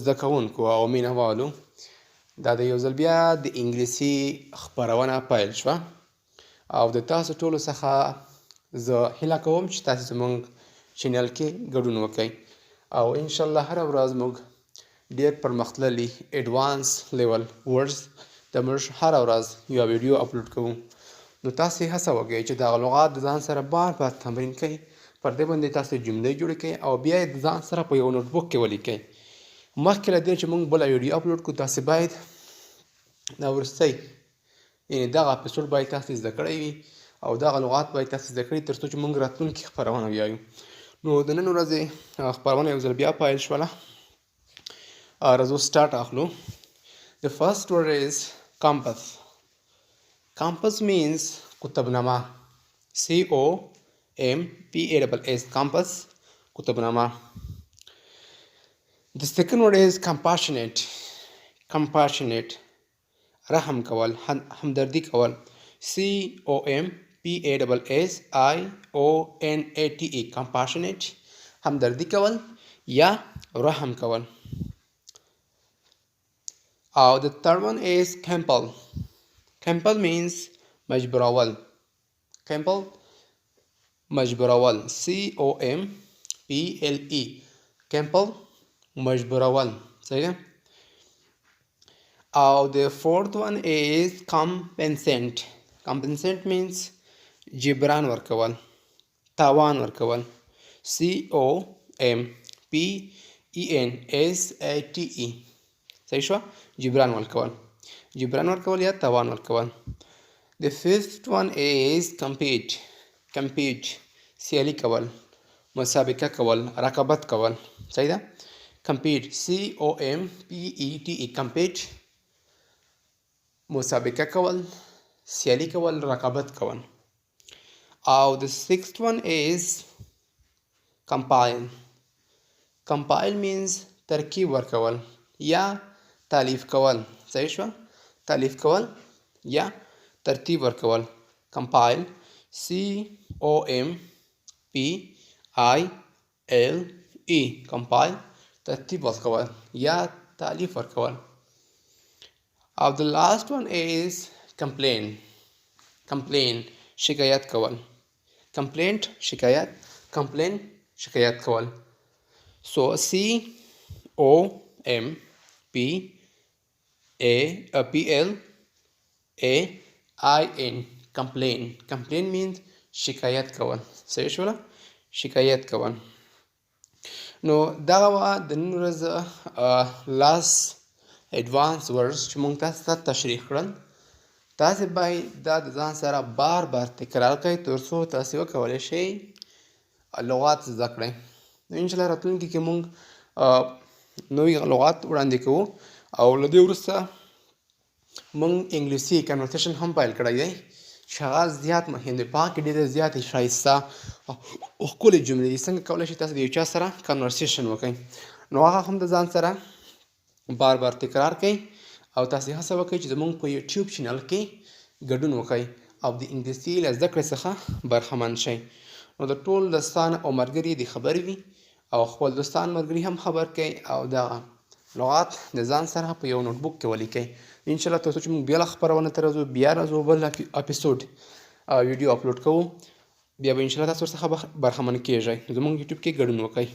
زده کوونکو او مینه والو دا د یو ځل بیا د انګلیسي خپرونه پیل شوه او د تاسو ټولو څخه زه هیله کوم چې تاسو زموږ چینل کې ګډون وکړئ او انشاءالله هره ورځ موږ ډېر پرمختللي ایډوانس لیول ورډز د موږ هره ورځ یوه ویډیو اپلوډ کوو نو تاسې هڅه وکړئ چې دغه لغات د ځان سره بار بار تمرین کړئ پر دې باندې تاسو جملې جوړې کړئ او بیا یې د ځان سره په یو نوټبوک کې ولیکئ مخکې له دې چې موږ بله ویډیو اپلوډ کړو تاسې باید دا وروستی یعنې دغه اپیسوډ باید تاسې زده کړی وي او دغه لغات باید تاسې زده کړي تر څو چې موږ راتلونکي خپرونه ویایو نو د نن ورځې خپرونه یو ځل بیا پیل شوله راځو سټارټ اخلو The first word is compass. Compass means قطبنما C-O-M-P-A-S-S compass قطبنما The second word is compassionate. Compassionate رحم کول همدردی کول C-O-M-P-A-S-S-I-O-N-A-T-E compassionate همدردی کول یا رحم کول the third one is compel. Compel means مجبورول compel مجبورول C-O-M-P-L-E compel مجبورول صحیح ده the fourth one is compensate. Compensate means جبران ورکول تاوان ورکول C-O-M-P-E-N-S-A-T-E صحیح شو جبران ورکول یا تاوان ورکول The fifth one is compete. Compete سیالی کول مسابقه کول رقابت کول صحیح ده compete C-O-M-P-E-T-E compete مسابقه کول سیالی کول رقابت کول the sixth one is compile. Compile means ترکیب ورکول یا تالیف کول صحیح شو تالیف کول یا ترتیب ورکول compile C-O-M-P-I-L-E compile ترتیب ورکول یا تالیف ورکول the last one is complain. Complain شکایت کول complaint شکایت complain شکایت کول so C-O-M-P-A-P-L-A-I-N complain. Complain means شکایت کول صحیح شوله شکایت کول نو دغه وه د نن ورځ لاس ایډوانس ورډز چې موږ تاسو ته تشریح کړل تاسې باید دا د ځان سره بار بار تکرار کړئ تر څو تاسې وکولی شئ لغات زده کړئ نو انشاءالله راتلونکي کې موږ نوي لغات وړاندې کوو او له دې وروسته موږ انګلیسي کنورسیشن هم پیل کړی دی چې هغه زیات مهم دی په هغه کې ډېرې زیاتې ښایسته او ښکلې جملې دي څنګه کولی شئ تاسو د یو چا سره کنورسیشن وکړئ نو هغه هم د ځان سره بار بار تکرار کړئ او تاسې هڅه وکړئ چې زموږ په یوټیوب چینل کې ګډون وکړئ او د انګلیسي له زده کړې څخه برخمن شئ نو د ټول دوستان او ملګري دې خبر وي او خپل دوستان ملګري هم خبر کړئ او دغه لغات د ځان سره په یو نوټبوک کې ولیکئ انشاءالله تر څو چې موږ بیا له خپرونه ته راځو بیا راځو بل اپیسوډ ویډیو اپلوډ کوو بیا به انشاءالله تاسو ورڅخه برخمن کیږئ زموږ یوټیوب کې ګډون وکړئ